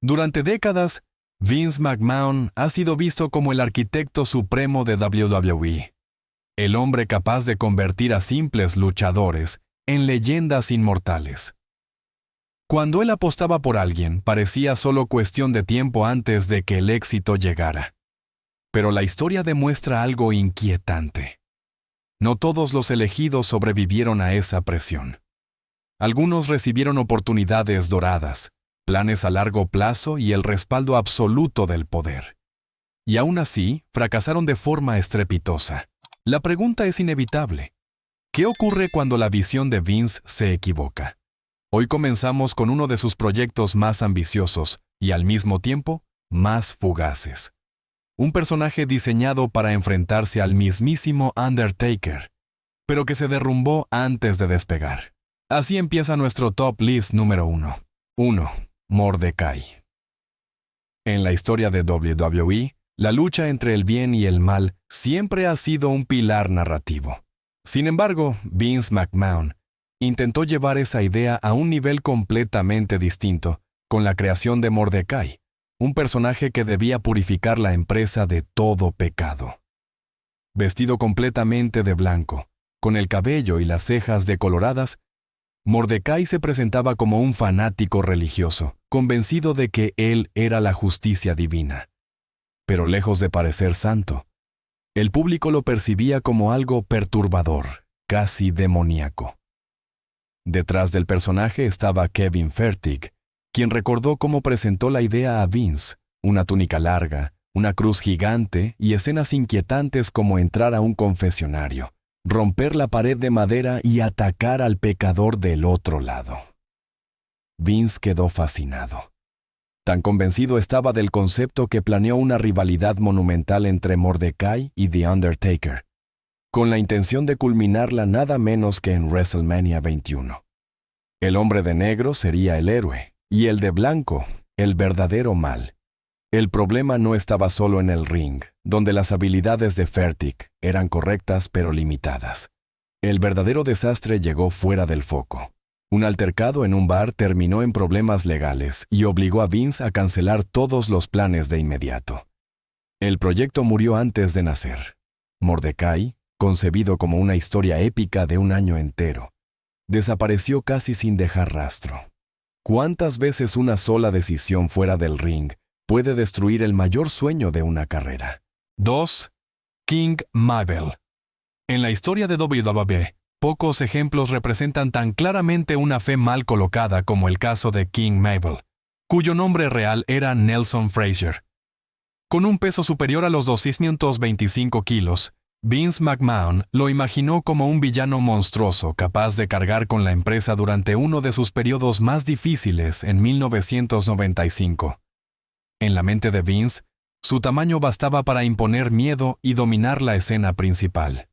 Durante décadas, Vince McMahon ha sido visto como el arquitecto supremo de WWE, el hombre capaz de convertir a simples luchadores en leyendas inmortales. Cuando él apostaba por alguien, parecía solo cuestión de tiempo antes de que el éxito llegara. Pero la historia demuestra algo inquietante. No todos los elegidos sobrevivieron a esa presión. Algunos recibieron oportunidades doradas, planes a largo plazo y el respaldo absoluto del poder. Y aún así, fracasaron de forma estrepitosa. La pregunta es inevitable. ¿Qué ocurre cuando la visión de Vince se equivoca? Hoy comenzamos con uno de sus proyectos más ambiciosos y al mismo tiempo más fugaces. Un personaje diseñado para enfrentarse al mismísimo Undertaker, pero que se derrumbó antes de despegar. Así empieza nuestro top list número 1. 1. Mordecai. En la historia de WWE, la lucha entre el bien y el mal siempre ha sido un pilar narrativo. Sin embargo, Vince McMahon intentó llevar esa idea a un nivel completamente distinto, con la creación de Mordecai, un personaje que debía purificar la empresa de todo pecado. Vestido completamente de blanco, con el cabello y las cejas decoloradas, Mordecai se presentaba como un fanático religioso, convencido de que él era la justicia divina. Pero lejos de parecer santo, el público lo percibía como algo perturbador, casi demoníaco. Detrás del personaje estaba Kevin Fertig, quien recordó cómo presentó la idea a Vince: una túnica larga, una cruz gigante y escenas inquietantes como entrar a un confesionario, romper la pared de madera y atacar al pecador del otro lado. Vince quedó fascinado. Tan convencido estaba del concepto que planeó una rivalidad monumental entre Mordecai y The Undertaker, con la intención de culminarla nada menos que en WrestleMania 21. El hombre de negro sería el héroe, y el de blanco, el verdadero mal. El problema no estaba solo en el ring, donde las habilidades de Fertig eran correctas pero limitadas. El verdadero desastre llegó fuera del foco. Un altercado en un bar terminó en problemas legales y obligó a Vince a cancelar todos los planes de inmediato. El proyecto murió antes de nacer. Mordecai, concebido como una historia épica de un año entero, desapareció casi sin dejar rastro. ¿Cuántas veces una sola decisión fuera del ring puede destruir el mayor sueño de una carrera? 2. King Mabel. En la historia de WWE, pocos ejemplos representan tan claramente una fe mal colocada como el caso de King Mabel, cuyo nombre real era Nelson Frazier. Con un peso superior a los 225 kilos, Vince McMahon lo imaginó como un villano monstruoso capaz de cargar con la empresa durante uno de sus periodos más difíciles en 1995. En la mente de Vince, su tamaño bastaba para imponer miedo y dominar la escena principal.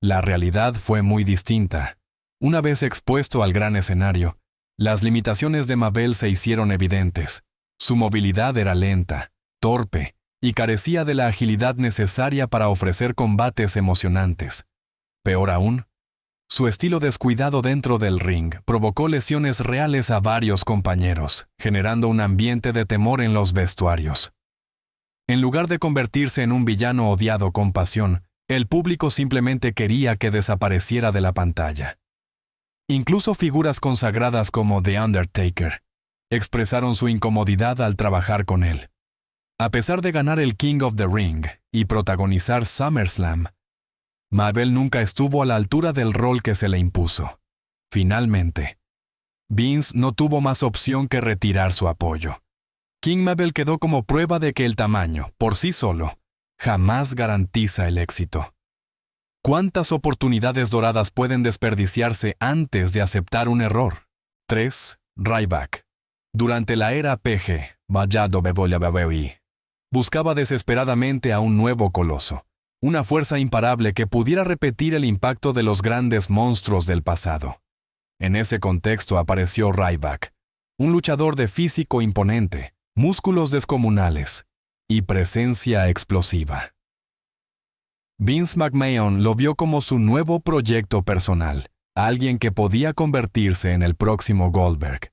La realidad fue muy distinta. Una vez expuesto al gran escenario, las limitaciones de Mabel se hicieron evidentes. Su movilidad era lenta, torpe, y carecía de la agilidad necesaria para ofrecer combates emocionantes. Peor aún, su estilo descuidado dentro del ring provocó lesiones reales a varios compañeros, generando un ambiente de temor en los vestuarios. En lugar de convertirse en un villano odiado con pasión, el público simplemente quería que desapareciera de la pantalla. Incluso figuras consagradas como The Undertaker expresaron su incomodidad al trabajar con él. A pesar de ganar el King of the Ring y protagonizar SummerSlam, Mabel nunca estuvo a la altura del rol que se le impuso. Finalmente, Vince no tuvo más opción que retirar su apoyo. King Mabel quedó como prueba de que el tamaño, por sí solo, jamás garantiza el éxito. ¿Cuántas oportunidades doradas pueden desperdiciarse antes de aceptar un error? 3. Ryback. Durante la era PG, WWE buscaba desesperadamente a un nuevo coloso, una fuerza imparable que pudiera repetir el impacto de los grandes monstruos del pasado. En ese contexto apareció Ryback, un luchador de físico imponente, músculos descomunales y presencia explosiva. Vince McMahon lo vio como su nuevo proyecto personal, alguien que podía convertirse en el próximo Goldberg.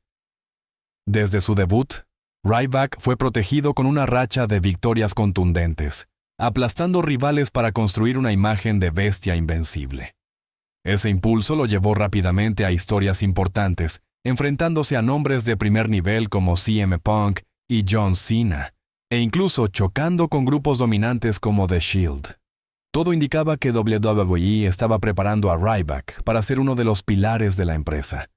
Desde su debut, Ryback fue protegido con una racha de victorias contundentes, aplastando rivales para construir una imagen de bestia invencible. Ese impulso lo llevó rápidamente a historias importantes, enfrentándose a nombres de primer nivel como CM Punk y John Cena, e incluso chocando con grupos dominantes como The Shield. Todo indicaba que WWE estaba preparando a Ryback para ser uno de los pilares de la empresa.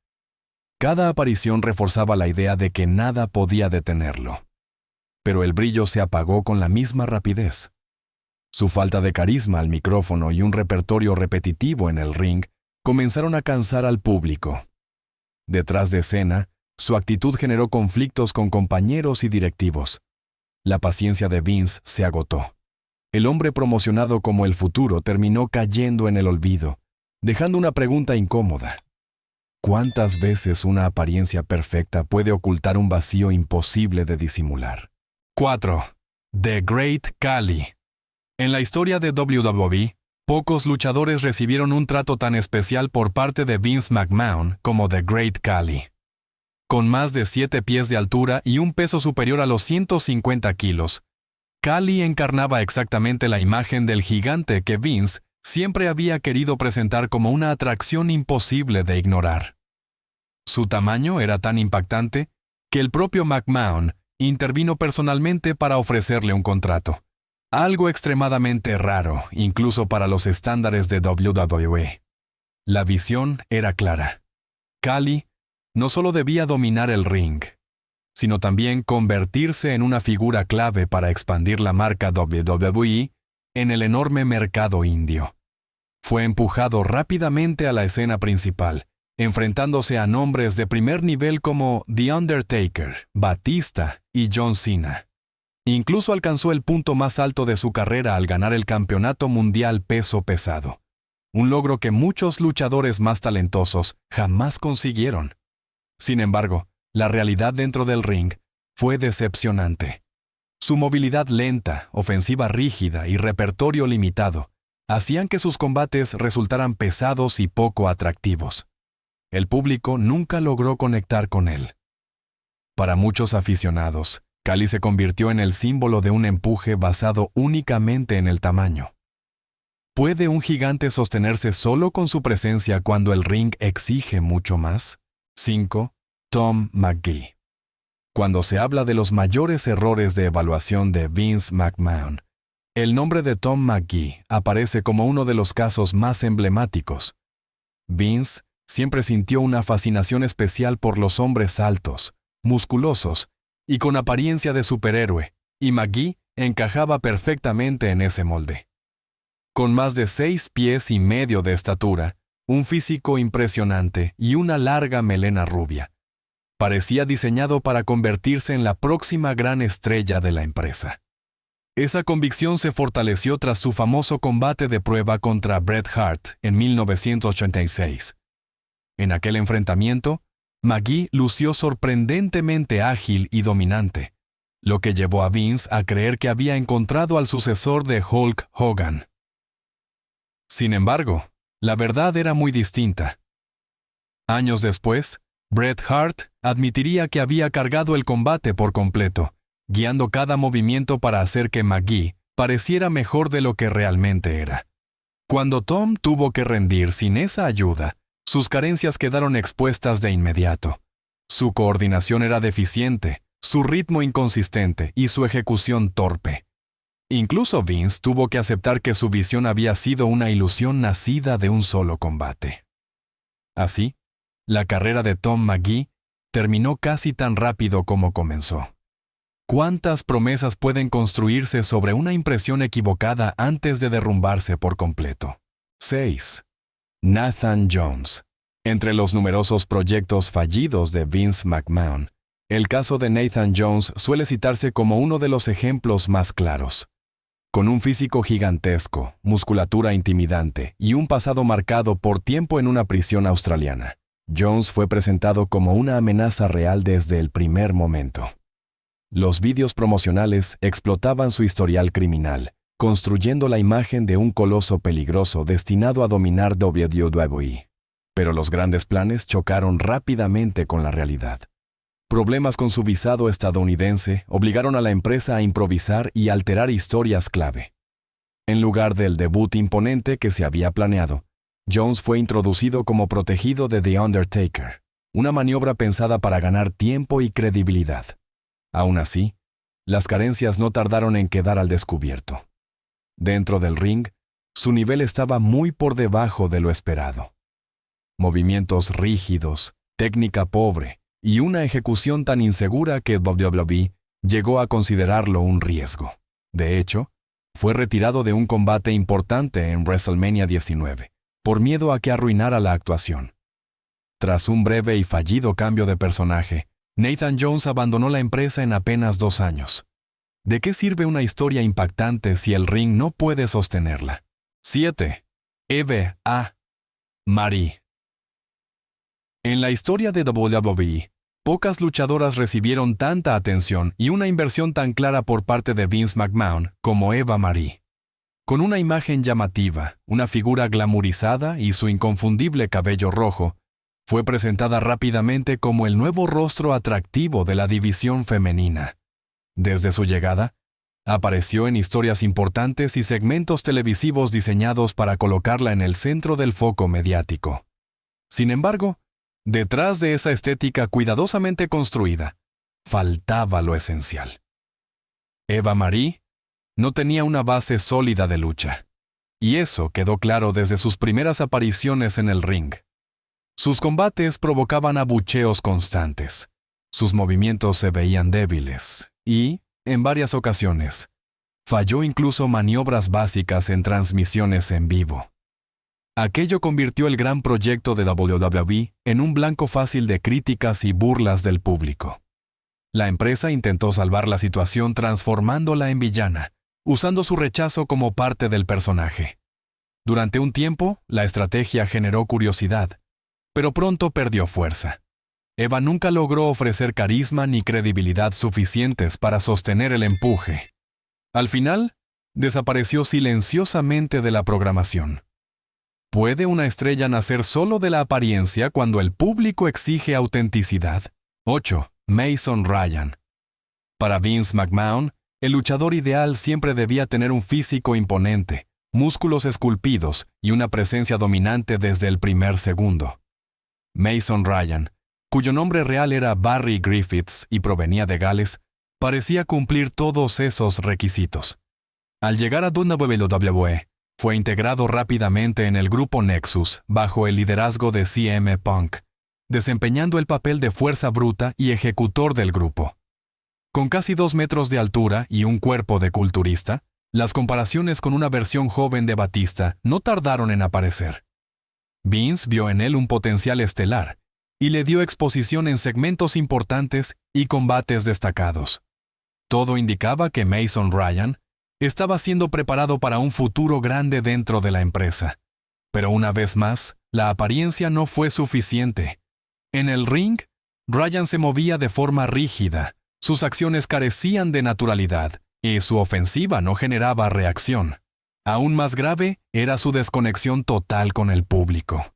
Cada aparición reforzaba la idea de que nada podía detenerlo. Pero el brillo se apagó con la misma rapidez. Su falta de carisma al micrófono y un repertorio repetitivo en el ring comenzaron a cansar al público. Detrás de escena, su actitud generó conflictos con compañeros y directivos. La paciencia de Vince se agotó. El hombre promocionado como el futuro terminó cayendo en el olvido, dejando una pregunta incómoda. ¿Cuántas veces una apariencia perfecta puede ocultar un vacío imposible de disimular? 4. The Great Khali. En la historia de WWE, pocos luchadores recibieron un trato tan especial por parte de Vince McMahon como The Great Khali. Con más de 7 pies de altura y un peso superior a los 150 kilos, Khali encarnaba exactamente la imagen del gigante que Vince siempre había querido presentar como una atracción imposible de ignorar. Su tamaño era tan impactante que el propio McMahon intervino personalmente para ofrecerle un contrato. Algo extremadamente raro, incluso para los estándares de WWE. La visión era clara. Khali no solo debía dominar el ring, sino también convertirse en una figura clave para expandir la marca WWE en el enorme mercado indio. Fue empujado rápidamente a la escena principal, enfrentándose a nombres de primer nivel como The Undertaker, Batista y John Cena. Incluso alcanzó el punto más alto de su carrera al ganar el Campeonato Mundial Peso Pesado, un logro que muchos luchadores más talentosos jamás consiguieron. Sin embargo, la realidad dentro del ring fue decepcionante. Su movilidad lenta, ofensiva rígida y repertorio limitado hacían que sus combates resultaran pesados y poco atractivos. El público nunca logró conectar con él. Para muchos aficionados, Khali se convirtió en el símbolo de un empuje basado únicamente en el tamaño. ¿Puede un gigante sostenerse solo con su presencia cuando el ring exige mucho más? 5. Tom McGee. Cuando se habla de los mayores errores de evaluación de Vince McMahon, el nombre de Tom McGee aparece como uno de los casos más emblemáticos. Vince siempre sintió una fascinación especial por los hombres altos, musculosos y con apariencia de superhéroe, y McGee encajaba perfectamente en ese molde. Con más de 6 pies y medio de estatura, un físico impresionante y una larga melena rubia, parecía diseñado para convertirse en la próxima gran estrella de la empresa. Esa convicción se fortaleció tras su famoso combate de prueba contra Bret Hart en 1986. En aquel enfrentamiento, McGee lució sorprendentemente ágil y dominante, lo que llevó a Vince a creer que había encontrado al sucesor de Hulk Hogan. Sin embargo, la verdad era muy distinta. Años después, Bret Hart admitiría que había cargado el combate por completo, guiando cada movimiento para hacer que McGee pareciera mejor de lo que realmente era. Cuando Tom tuvo que rendir sin esa ayuda, sus carencias quedaron expuestas de inmediato. Su coordinación era deficiente, su ritmo inconsistente y su ejecución torpe. Incluso Vince tuvo que aceptar que su visión había sido una ilusión nacida de un solo combate. Así, la carrera de Tom McGee terminó casi tan rápido como comenzó. ¿Cuántas promesas pueden construirse sobre una impresión equivocada antes de derrumbarse por completo? 6. Nathan Jones. Entre los numerosos proyectos fallidos de Vince McMahon, el caso de Nathan Jones suele citarse como uno de los ejemplos más claros. Con un físico gigantesco, musculatura intimidante y un pasado marcado por tiempo en una prisión australiana, Jones fue presentado como una amenaza real desde el primer momento. Los vídeos promocionales explotaban su historial criminal, construyendo la imagen de un coloso peligroso destinado a dominar WWE. Pero los grandes planes chocaron rápidamente con la realidad. Problemas con su visado estadounidense obligaron a la empresa a improvisar y alterar historias clave. En lugar del debut imponente que se había planeado, Jones fue introducido como protegido de The Undertaker, una maniobra pensada para ganar tiempo y credibilidad. Aún así, las carencias no tardaron en quedar al descubierto. Dentro del ring, su nivel estaba muy por debajo de lo esperado. Movimientos rígidos, técnica pobre y una ejecución tan insegura que WWE llegó a considerarlo un riesgo. De hecho, fue retirado de un combate importante en WrestleMania 19, por miedo a que arruinara la actuación. Tras un breve y fallido cambio de personaje, Nathan Jones abandonó la empresa en apenas 2 años. ¿De qué sirve una historia impactante si el ring no puede sostenerla? 7. Eva Marie. En la historia de WWE, pocas luchadoras recibieron tanta atención y una inversión tan clara por parte de Vince McMahon como Eva Marie. Con una imagen llamativa, una figura glamurizada y su inconfundible cabello rojo, fue presentada rápidamente como el nuevo rostro atractivo de la división femenina. Desde su llegada, apareció en historias importantes y segmentos televisivos diseñados para colocarla en el centro del foco mediático. Sin embargo, detrás de esa estética cuidadosamente construida, faltaba lo esencial. Eva Marie no tenía una base sólida de lucha, y eso quedó claro desde sus primeras apariciones en el ring. Sus combates provocaban abucheos constantes, sus movimientos se veían débiles y, en varias ocasiones, falló incluso maniobras básicas en transmisiones en vivo. Aquello convirtió el gran proyecto de WWE en un blanco fácil de críticas y burlas del público. La empresa intentó salvar la situación transformándola en villana, usando su rechazo como parte del personaje. Durante un tiempo, la estrategia generó curiosidad, pero pronto perdió fuerza. Eva nunca logró ofrecer carisma ni credibilidad suficientes para sostener el empuje. Al final, desapareció silenciosamente de la programación. ¿Puede una estrella nacer solo de la apariencia cuando el público exige autenticidad? 8. Mason Ryan. Para Vince McMahon, el luchador ideal siempre debía tener un físico imponente, músculos esculpidos y una presencia dominante desde el primer segundo. Mason Ryan, cuyo nombre real era Barry Griffiths y provenía de Gales, parecía cumplir todos esos requisitos. Al llegar a WWE, fue integrado rápidamente en el grupo Nexus bajo el liderazgo de CM Punk, desempeñando el papel de fuerza bruta y ejecutor del grupo. Con casi 2 metros de altura y un cuerpo de culturista, las comparaciones con una versión joven de Batista no tardaron en aparecer. Vince vio en él un potencial estelar y le dio exposición en segmentos importantes y combates destacados. Todo indicaba que Mason Ryan estaba siendo preparado para un futuro grande dentro de la empresa. Pero una vez más, la apariencia no fue suficiente. En el ring, Ryan se movía de forma rígida, sus acciones carecían de naturalidad y su ofensiva no generaba reacción. Aún más grave era su desconexión total con el público.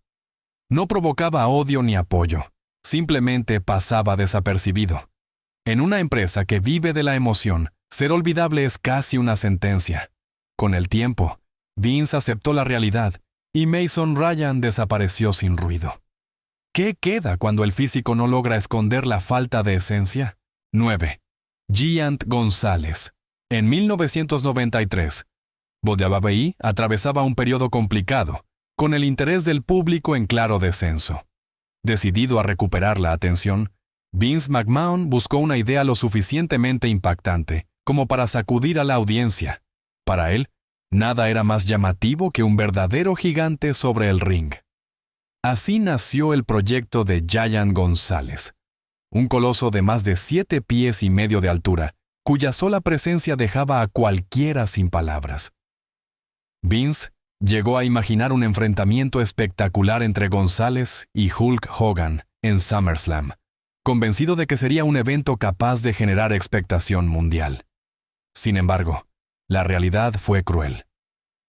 No provocaba odio ni apoyo, simplemente pasaba desapercibido. En una empresa que vive de la emoción, ser olvidable es casi una sentencia. Con el tiempo, Vince aceptó la realidad y Mason Ryan desapareció sin ruido. ¿Qué queda cuando el físico no logra esconder la falta de esencia? 9. Giant González. En 1993, WWE atravesaba un periodo complicado, con el interés del público en claro descenso. Decidido a recuperar la atención, Vince McMahon buscó una idea lo suficientemente impactante como para sacudir a la audiencia. Para él, nada era más llamativo que un verdadero gigante sobre el ring. Así nació el proyecto de Giant González, un coloso de más de 7 pies y medio de altura, cuya sola presencia dejaba a cualquiera sin palabras. Vince llegó a imaginar un enfrentamiento espectacular entre González y Hulk Hogan en SummerSlam, convencido de que sería un evento capaz de generar expectación mundial. Sin embargo, la realidad fue cruel.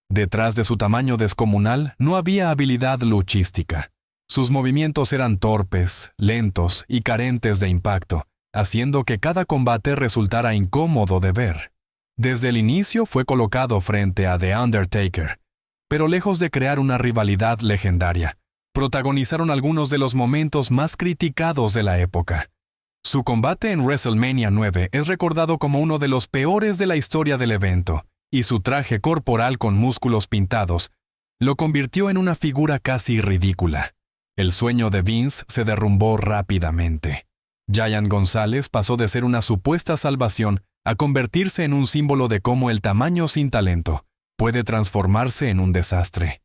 Detrás de su tamaño descomunal no había habilidad luchística. Sus movimientos eran torpes, lentos y carentes de impacto, haciendo que cada combate resultara incómodo de ver. Desde el inicio fue colocado frente a The Undertaker, pero lejos de crear una rivalidad legendaria, protagonizaron algunos de los momentos más criticados de la época. Su combate en WrestleMania 9 es recordado como uno de los peores de la historia del evento, y su traje corporal con músculos pintados lo convirtió en una figura casi ridícula. El sueño de Vince se derrumbó rápidamente. Giant González pasó de ser una supuesta salvación a convertirse en un símbolo de cómo el tamaño sin talento puede transformarse en un desastre.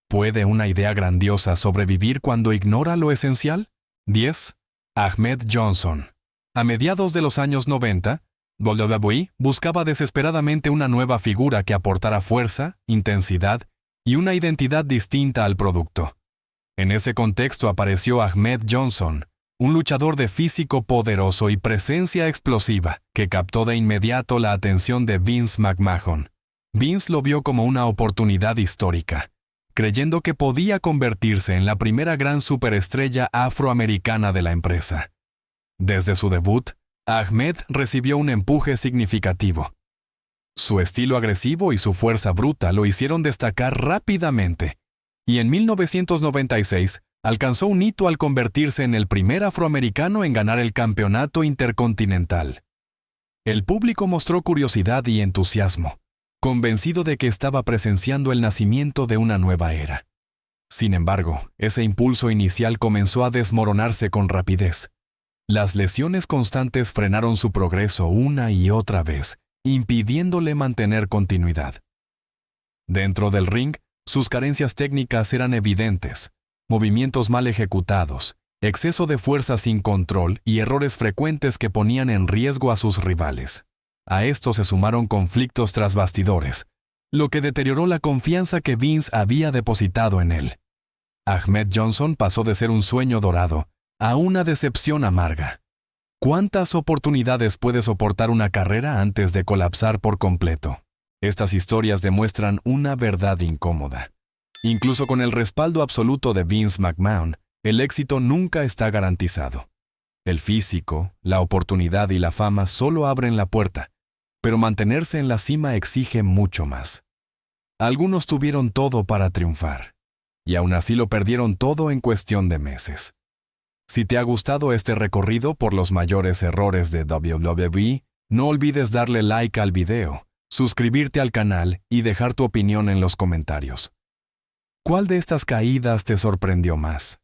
¿Puede una idea grandiosa sobrevivir cuando ignora lo esencial? 10. Ahmed Johnson. A mediados de los años 90, WWE buscaba desesperadamente una nueva figura que aportara fuerza, intensidad y una identidad distinta al producto. En ese contexto apareció Ahmed Johnson, un luchador de físico poderoso y presencia explosiva que captó de inmediato la atención de Vince McMahon. Vince lo vio como una oportunidad histórica, creyendo que podía convertirse en la primera gran superestrella afroamericana de la empresa. Desde su debut, Ahmed recibió un empuje significativo. Su estilo agresivo y su fuerza bruta lo hicieron destacar rápidamente, y en 1996 alcanzó un hito al convertirse en el primer afroamericano en ganar el campeonato intercontinental. El público mostró curiosidad y entusiasmo, convencido de que estaba presenciando el nacimiento de una nueva era. Sin embargo, ese impulso inicial comenzó a desmoronarse con rapidez. Las lesiones constantes frenaron su progreso una y otra vez, impidiéndole mantener continuidad. Dentro del ring, sus carencias técnicas eran evidentes: movimientos mal ejecutados, exceso de fuerza sin control y errores frecuentes que ponían en riesgo a sus rivales. A esto se sumaron conflictos tras bastidores, lo que deterioró la confianza que Vince había depositado en él. Ahmed Johnson pasó de ser un sueño dorado a una decepción amarga. ¿Cuántas oportunidades puede soportar una carrera antes de colapsar por completo? Estas historias demuestran una verdad incómoda. Incluso con el respaldo absoluto de Vince McMahon, el éxito nunca está garantizado. El físico, la oportunidad y la fama solo abren la puerta, pero mantenerse en la cima exige mucho más. Algunos tuvieron todo para triunfar, y aún así lo perdieron todo en cuestión de meses. Si te ha gustado este recorrido por los mayores errores de WWE, no olvides darle like al video, suscribirte al canal y dejar tu opinión en los comentarios. ¿Cuál de estas caídas te sorprendió más?